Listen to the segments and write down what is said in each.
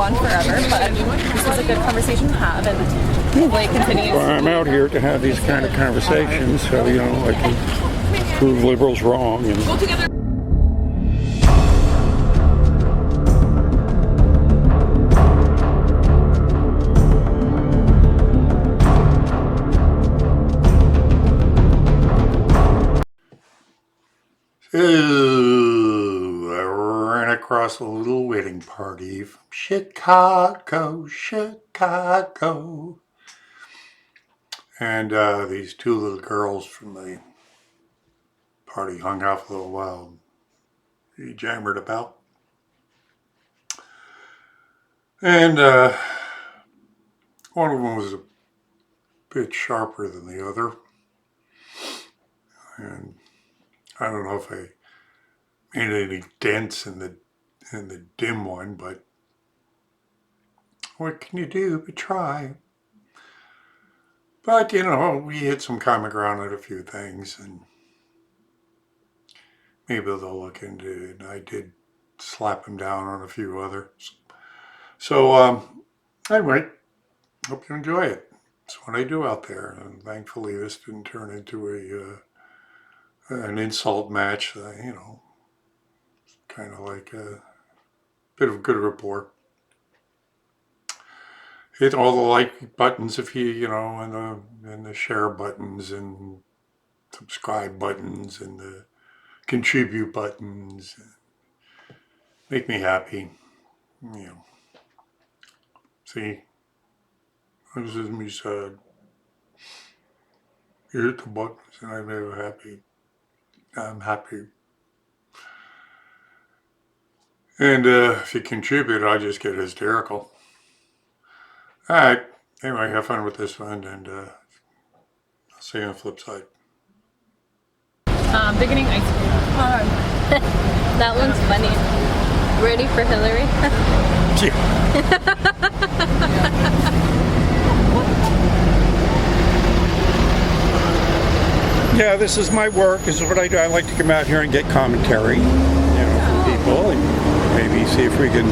on forever, but this was a good conversation to have, and hopefully it continues. Well, I'm out here to have these kind of conversations, so, you know, I can prove liberals wrong. And Go together. Ooh, I ran across a little wedding party from Chicago. And these two little girls from the party hung out for a little while. He jammered about. And one of them was a bit sharper than the other. And I don't know if I made any dents in the dim one, but what can you do but try? But, you know, we hit some common ground on a few things, and maybe they'll look into it. And I did slap them down on a few others. So, anyway, hope you enjoy it. It's what I do out there, and thankfully this didn't turn into an insult match. You know, kind of like a bit of good rapport. Hit all the like buttons if you know, and the share buttons and subscribe buttons and the contribute buttons. Make me happy, you know. See, this is me sad. You hit the buttons and I'm very happy. I'm happy. And if you contribute, I just get hysterical. All right. Anyway, have fun with this one, and I'll see you on the flip side. Beginning ice cream. That one's funny. Ready for Hillary? Yeah, this is my work. This is what I do. I like to come out here and get commentary, you know, from people, and maybe see if we can,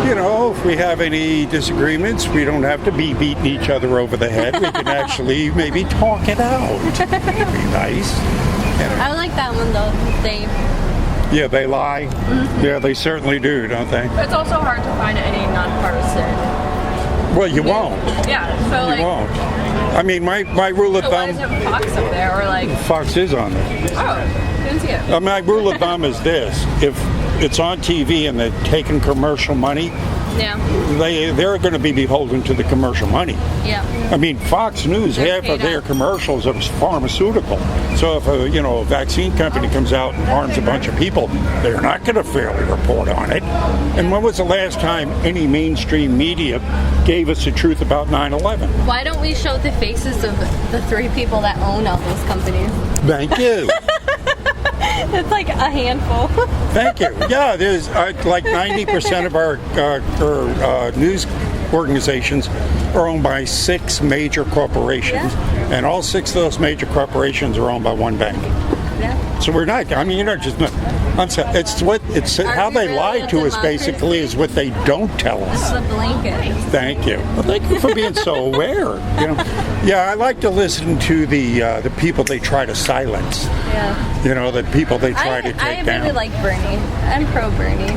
you know, if we have any disagreements, we don't have to be beating each other over the head. We can actually maybe talk it out. It'd be nice. You know. I like that one though. Yeah, they lie. Mm-hmm. Yeah, they certainly do, don't they? But it's also hard to find any nonpartisan. Well, you won't. Yeah, so like. You won't. I mean, my rule of thumb. Why isn't Fox up there, or like? Fox is on there. Oh, didn't see it. My rule of thumb is this: if it's on TV and they're taking commercial money, yeah, they're going to be beholden to the commercial money. Yeah. I mean, Fox News, half of their commercials are pharmaceutical. So if a vaccine company comes out and harms a bunch of people, they're not going to fairly report on it. And when was the last time any mainstream media gave us the truth about 9/11? Why don't we show the faces of the three people that own all those companies? Thank you. It's like a handful. Thank you. Yeah, there's like 90% of our news organizations are owned by 6 major corporations, and all 6 of those major corporations are owned by one bank. Yeah. So we're not. I mean, you're not just. I'm sorry. It's how they lie to us. Basically, is what they don't tell us. It's the blanket. Thank you. Well, thank you for being so aware. You know. Yeah, I like to listen to the people they try to silence. Yeah. You know, the people they try to take down. I really like Bernie. I'm pro Bernie.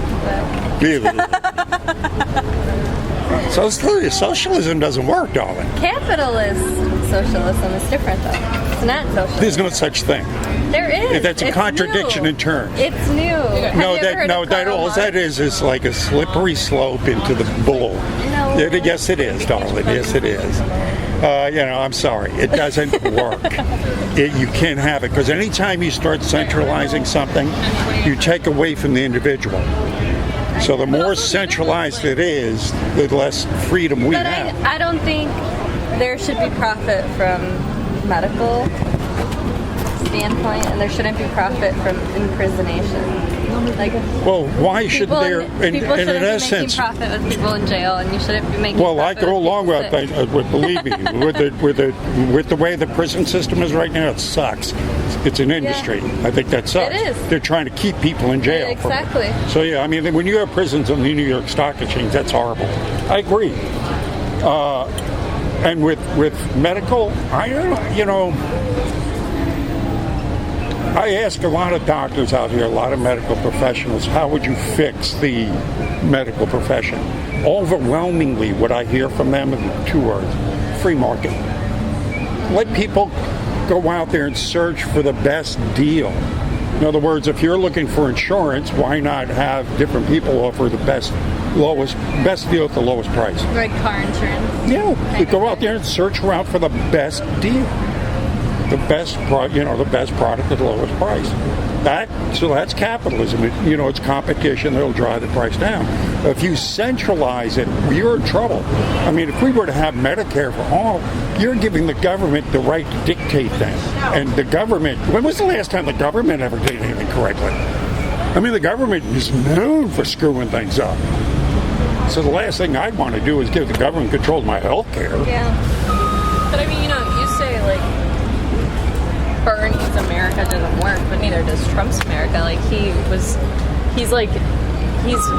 So socialism doesn't work, darling. Capitalist socialism is different, though. It's not socialism. There's no such thing. There is. That's a contradiction in terms. It's new. All that is like a slippery slope into the bull. No. Yes, it is, darling. Yes, it is. You know, I'm sorry. It doesn't work. You can't have it, because anytime you start centralizing something, you take away from the individual. So the more centralized it is, the less freedom we have. I don't think there should be profit from medical standpoint, and there shouldn't be profit from impersonation. Like, Well, why should people, there, people in shouldn't be essence, making profit with people in jail, and you shouldn't be making well, I profit go with along people with sick. that. Believe me, with the way the prison system is right now, it sucks. It's an industry. I think that sucks. It is. They're trying to keep people in jail. Exactly. So yeah, I mean, when you have prisons on the New York Stock Exchange, that's horrible. I agree. And with medical, I ask a lot of doctors out here, a lot of medical professionals, how would you fix the medical profession? Overwhelmingly, what I hear from them are 2 words: free market. Let people go out there and search for the best deal. In other words, if you're looking for insurance, why not have different people offer the best deal at the lowest price? Like car insurance. Yeah, you go out there and search around for the best deal. The best product at the lowest price. That's capitalism. It's competition that'll drive the price down. If you centralize it, you're in trouble. I mean, if we were to have Medicare for all, you're giving the government the right to dictate that. And the government, when was the last time the government ever did anything correctly? I mean, the government is known for screwing things up. So the last thing I'd want to do is give the government control of my health care. Yeah. But I mean, you say like Bernie's America doesn't work, but neither does Trump's America. Like he's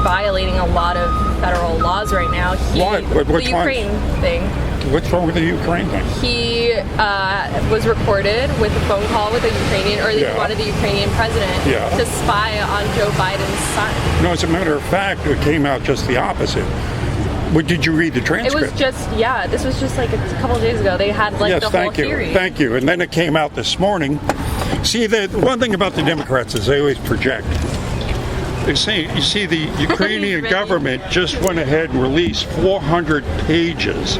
violating a lot of federal laws right now. What? The Ukraine thing. What's wrong with the Ukraine thing? He was recorded with a phone call with a Ukrainian, or they Yeah. wanted the Ukrainian president Yeah. to spy on Joe Biden's son. No, as a matter of fact, it came out just the opposite. But did you read the It transcript? was just, this was just like a couple of days ago. They had like the whole hearing. Thank you. And then it came out this morning. See, the one thing about the Democrats is they always project. You see, the Ukrainian government just went ahead and released 400 pages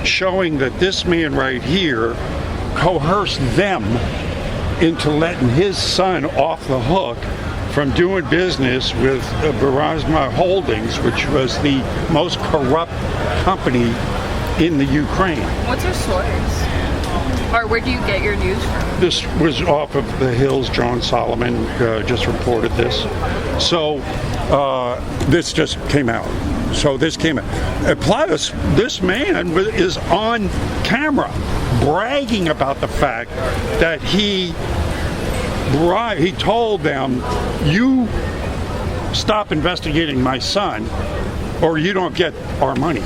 showing that this man right here coerced them into letting his son off the hook from doing business with Burisma Holdings, which was the most corrupt company in the Ukraine. What's your source? Or where do you get your news from? This was off of the Hills. John Solomon just reported this. So this just came out. Plus, this man is on camera bragging about the fact that he told them, "You stop investigating my son, or you don't get our money."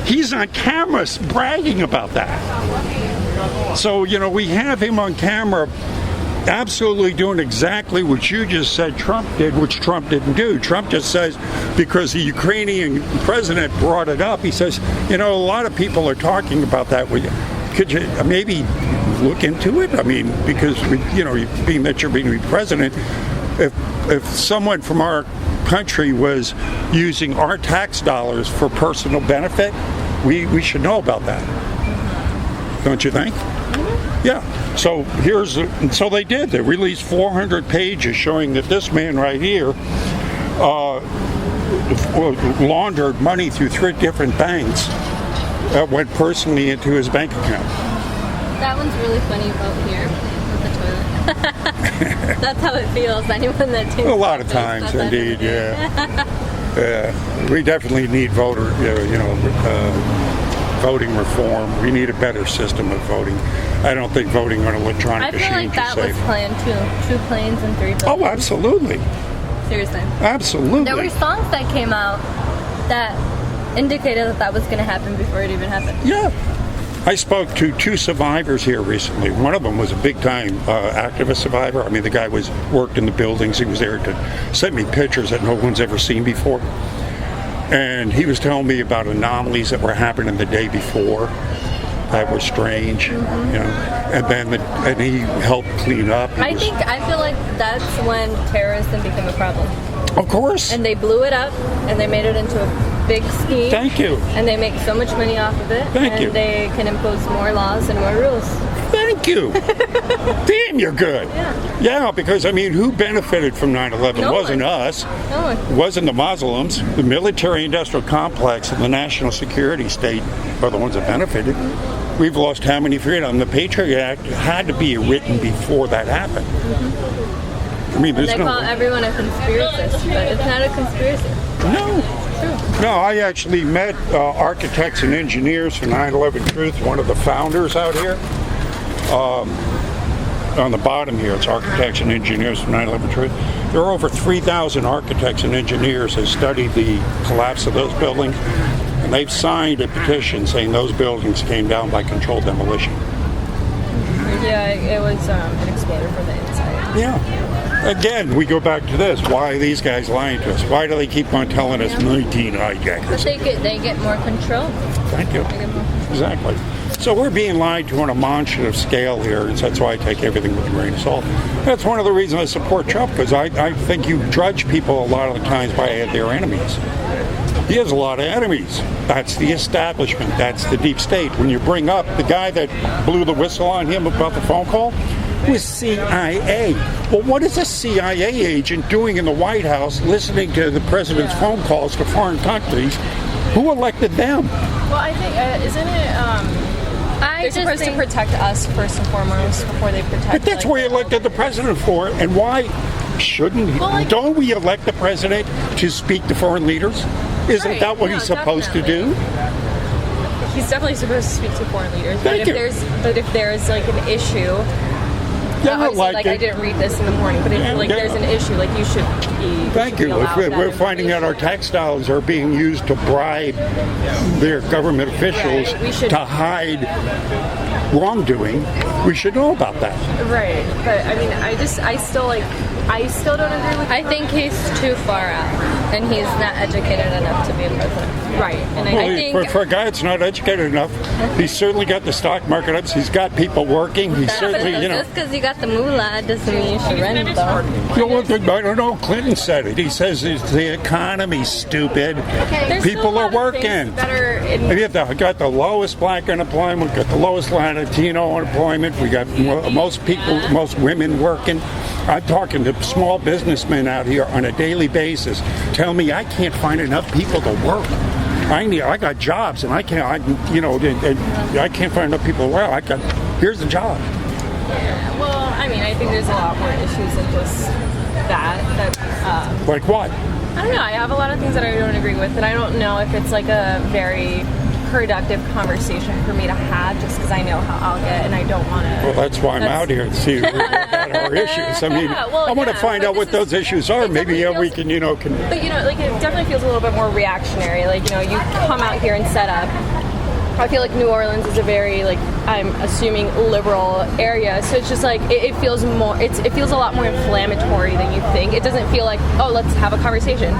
He's on camera bragging about that. So, we have him on camera absolutely doing exactly what you just said Trump did, which Trump didn't do. Trump just says, because the Ukrainian president brought it up, he says, a lot of people are talking about that. Could you maybe look into it? I mean, because, being that you're being president, if someone from our country was using our tax dollars for personal benefit, we should know about that. Don't you think? Yeah. So so they did. They released 400 pages showing that this man right here laundered money through 3 different banks that went personally into his bank account. That one's really funny about here with the toilet. That's how it feels. Anyone that takes A lot of times, indeed, yeah. We definitely need voting reform. We need a better system of voting. I don't think voting on electronic I feel machines like that is was safe. planned too. 2 planes and 3 buildings. Oh, absolutely. Seriously. Absolutely. There were songs that came out that indicated that was going to happen before it even happened. Yeah. I spoke to 2 survivors here recently. One of them was a big-time activist survivor. I mean, the guy worked in the buildings. He was there to send me pictures that no one's ever seen before. And he was telling me about anomalies that were happening the day before that were strange, and then and he helped clean up. I feel like that's when terrorism became a problem. Of course. And they blew it up, and they made it into a big scheme. Thank you. And they make so much money off of it. Thank you. And they can impose more laws and more rules. Thank you. Damn, you're good. Yeah, because, who benefited from 9/11? No Wasn't one. us. No one. It wasn't the Muslims. The military-industrial complex and the national security state are the ones that benefited. We've lost how many freedom? The Patriot Act had to be written before that happened. I mean, there's They no... call everyone a conspiracist, but it's not a conspiracy. No, I actually met architects and engineers for 9/11 Truth, one of the founders out here. On the bottom here, it's architects and engineers for 9/11 Truth. There are over 3,000 architects and engineers that studied the collapse of those buildings, and they've signed a petition saying those buildings came down by controlled demolition. Yeah, it was an exploder from the inside. Yeah. Again, we go back to this. Why are these guys lying to us? Why do they keep on telling us 19 hijackers? They get more control. Thank you. Exactly. So we're being lied to on a monstrous scale here, and that's why I take everything with a grain of salt. That's one of the reasons I support Trump, because I think you judge people a lot of the times by their enemies. He has a lot of enemies. That's the establishment. That's the deep state. When you bring up the guy that blew the whistle on him about the phone call, was CIA. Well, what is a CIA agent doing in the White House listening to the president's phone calls to foreign countries? Who elected them? Well, I think, isn't it, they're supposed to protect us first and foremost before they protect... But that's what you elected the president for, and why shouldn't he? Well, don't we elect the president to speak to foreign leaders? Isn't that what he's supposed to do? He's definitely supposed to speak to foreign leaders. Thank you. But if there's like an issue... Yeah, like I didn't read this in the morning, but if there's an issue, like you should be... Thank you. If we're finding out our tax dollars are being used to bribe their government officials to hide wrongdoing, we should know about that. Right. But I mean, I still don't agree with... I think he's too far out, and he's not educated enough to be a president. Right. And I think... For a guy that's not educated enough, he's certainly got the stock market up. He's got people working. He's certainly, Just because you got the moolah doesn't mean you should run, though. I don't know. Clinton said it. He says the economy's stupid. People are working. We've got the lowest black unemployment. We've got the lowest Latino unemployment. We got most women working. I'm talking to small businessmen out here on a daily basis. Tell me I can't find enough people to work. I got jobs and I can't find enough people to work. Here's the job. Yeah, well, I mean, I think there's a lot more issues than just that. Like what? I don't know. I have a lot of things that I don't agree with, and I don't know if it's like a very productive conversation for me to have, just because I know how I'll get, and I don't want to. Well, that's why I'm out here to see about our issues. I mean, I want to find out what those issues are. Maybe we can, But like it definitely feels a little bit more reactionary. Like you come out here and set up. I feel like New Orleans is a very, like, I'm assuming, liberal area. So it's just like, it feels more, it feels a lot more inflammatory than you think. It doesn't feel like, oh, let's have a conversation.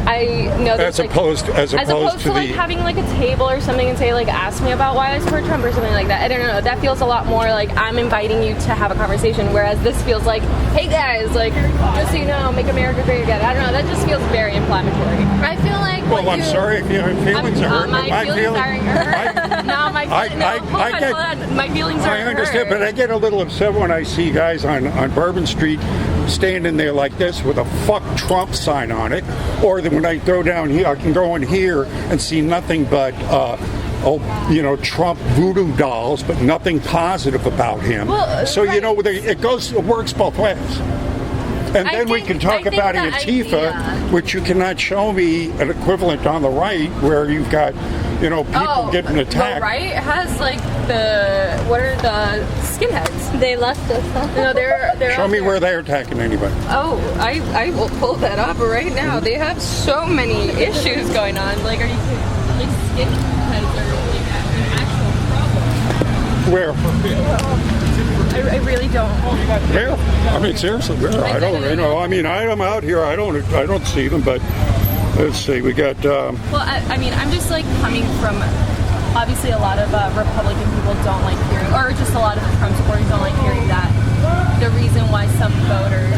I know that as opposed to like having like a table or something and say like, ask me about why I support Trump or something like that. I don't know. That feels a lot more like I'm inviting you to have a conversation. Whereas this feels like, hey guys, like, just so you know, make America great again. I don't know. That just feels very inflammatory. I feel like. Well, I'm sorry if your feelings are hurt. My feelings aren't hurt. No, my feelings are I understand, hurt. but I get a little upset when I see guys on Bourbon Street standing there like this with a "fuck Trump" sign on it, or that when I go down here, I can go in here and see nothing but Trump voodoo dolls, but nothing positive about him. Well, so right. It works both ways. And then we can talk about Antifa, which you cannot show me an equivalent on the right where you've got, people getting attacked. The right has like what are the skinheads? They left us. No, they're Show me where they're attacking anybody. Oh, I will pull that up right now. They have so many issues going on. Like, are you kidding? Like skinheads are like an actual problem. Where? I really don't. Where? I mean, seriously, where? I don't. I'm out here. I don't see them, but let's see. We got. Well, I'm just like coming from. Obviously, a lot of Republican people don't like hearing, or just a lot of Trump supporters don't like hearing that the reason why some voters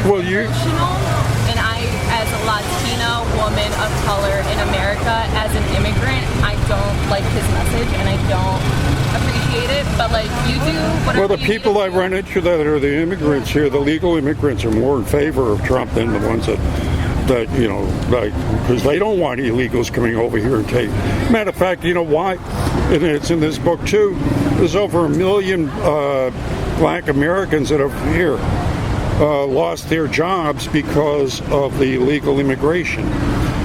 vote is emotional. And I, as a Latina woman of color in America, as an immigrant, I don't like his message, and I don't appreciate it. But like you do, whatever. Well, the people I run into that are the immigrants here, the legal immigrants, are more in favor of Trump than the ones that because they don't want illegals coming over here and take. Matter of fact, you know why? And it's in this book too. There's over 1 million black Americans that are here. lost their jobs because of the illegal immigration.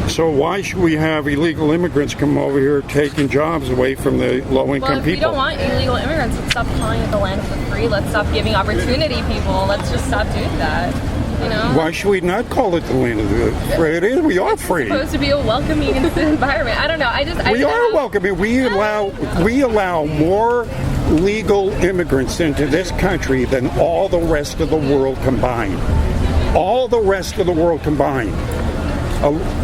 So why should we have illegal immigrants come over here taking jobs away from the low-income Well, if people? we don't want illegal immigrants, let's stop calling it the land of the free. Let's stop giving opportunity people. Let's just stop doing that. You know? Why should we not call it the land of the free? It is. We are free. It's supposed to be a welcoming environment. I don't know. We are welcoming. We allow more legal immigrants into this country than all the rest of the world combined. All the rest of the world combined.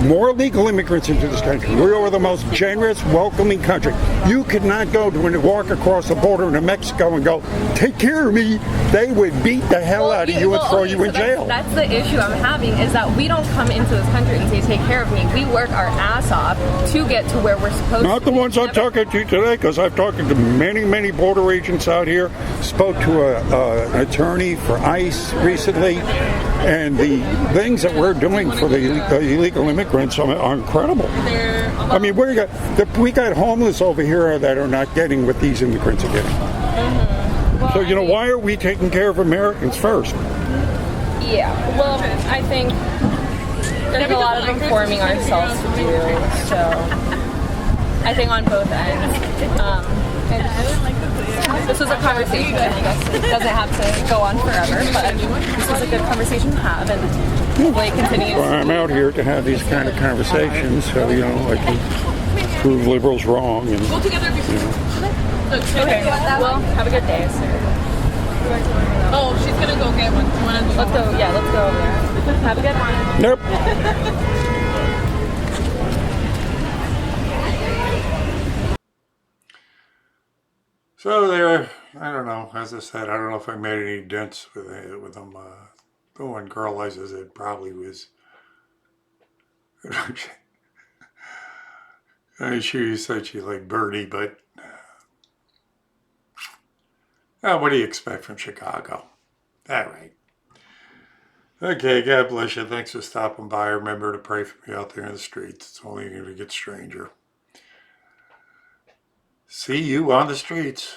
More legal immigrants into this country. We are the most generous, welcoming country. You could not go to and walk across the border into Mexico and go, take care of me. They would beat the hell out of you and throw you in jail. That's the issue I'm having, is that we don't come into this country and say, take care of me. We work our ass off to get to where we're supposed to. Not the ones I'm talking to today, because I've talked to many, many border agents out here. Spoke to an attorney for ICE recently, and the things that we're doing for the illegal immigrants are incredible. I mean, we got homeless over here that are not getting what these immigrants are getting. Well, So, why are we taking care of Americans first? Yeah, well, I think there's a lot of informing ourselves to do, so I think on both ends. This was a conversation, I guess it doesn't have to go on forever, but this was a good conversation to have, and hopefully it continues. Well, I'm out here to have these kind of conversations, so, I can prove liberals wrong. And, Go together. Okay, well, have a good day, sir. Oh, she's gonna go get one. Let's go, yeah, let's go over there. Have a good one. Nope. So there, I don't know. As I said, I don't know if I made any dents with them. The one girl, as I said, probably was. She said she liked Birdie, but what do you expect from Chicago? All right. Okay, God bless you. Thanks for stopping by. Remember to pray for me out there in the streets. It's only going to get stranger. See you on the streets.